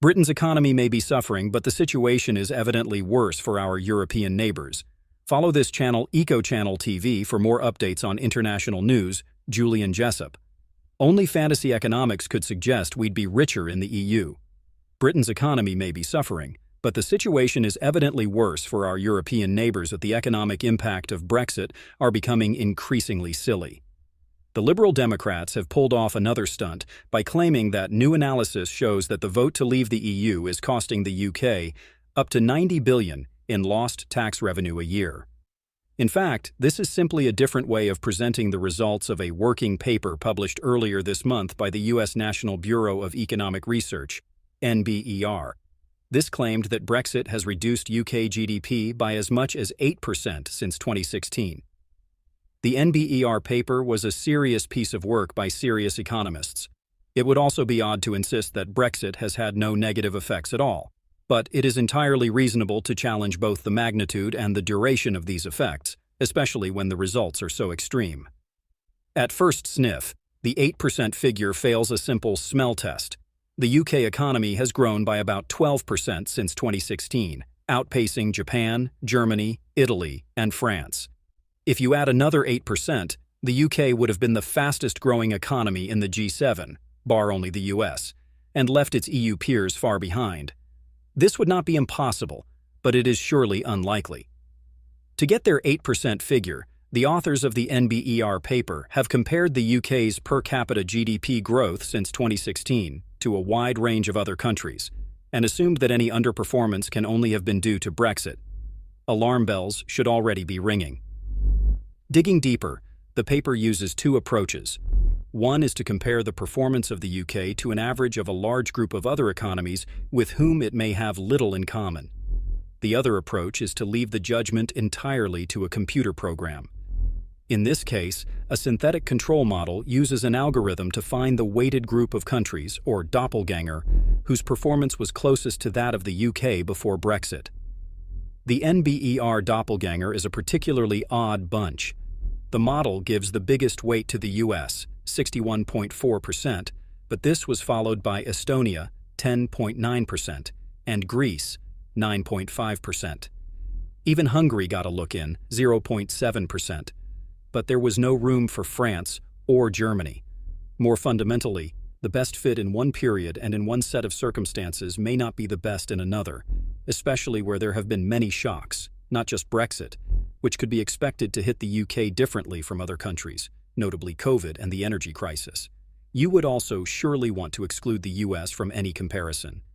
Britain's economy may be suffering, but the situation is evidently worse for our European neighbours. Follow this channel, Eco Channel TV, for more updates on international news. Julian Jessop. Only fantasy economics could suggest we'd be richer in the EU. Britain's economy may be suffering, but the situation is evidently worse for our European neighbours as the economic impact of Brexit are becoming increasingly silly. The Liberal Democrats have pulled off another stunt by claiming that new analysis shows that the vote to leave the EU is costing the UK up to $90 billion in lost tax revenue a year. In fact, this is simply a different way of presenting the results of a working paper published earlier this month by the U.S. National Bureau of Economic Research, NBER. This claimed that Brexit has reduced UK GDP by as much as 8% since 2016. The NBER paper was a serious piece of work by serious economists. It would also be odd to insist that Brexit has had no negative effects at all, but it is entirely reasonable to challenge both the magnitude and the duration of these effects, especially when the results are so extreme. At first sniff, the 8% figure fails a simple smell test. The UK economy has grown by about 12% since 2016, outpacing Japan, Germany, Italy, and France. If you add another 8%, the UK would have been the fastest-growing economy in the G7, bar only the US, and left its EU peers far behind. This would not be impossible, but it is surely unlikely. To get their 8% figure, the authors of the NBER paper have compared the UK's per capita GDP growth since 2016 to a wide range of other countries, and assumed that any underperformance can only have been due to Brexit. Alarm bells should already be ringing. Digging deeper, the paper uses two approaches. One is to compare the performance of the UK to an average of a large group of other economies with whom it may have little in common. The other approach is to leave the judgment entirely to a computer program. In this case, a synthetic control model uses an algorithm to find the weighted group of countries, or doppelganger, whose performance was closest to that of the UK before Brexit. The NBER doppelganger is a particularly odd bunch. The model gives the biggest weight to the US, 61.4%, but this was followed by Estonia, 10.9%, and Greece, 9.5%. Even Hungary got a look in, 0.7%, but there was no room for France or Germany. More fundamentally, the best fit in one period and in one set of circumstances may not be the best in another, especially where there have been many shocks, not just Brexit, which could be expected to hit the UK differently from other countries, notably COVID and the energy crisis. You would also surely want to exclude the US from any comparison,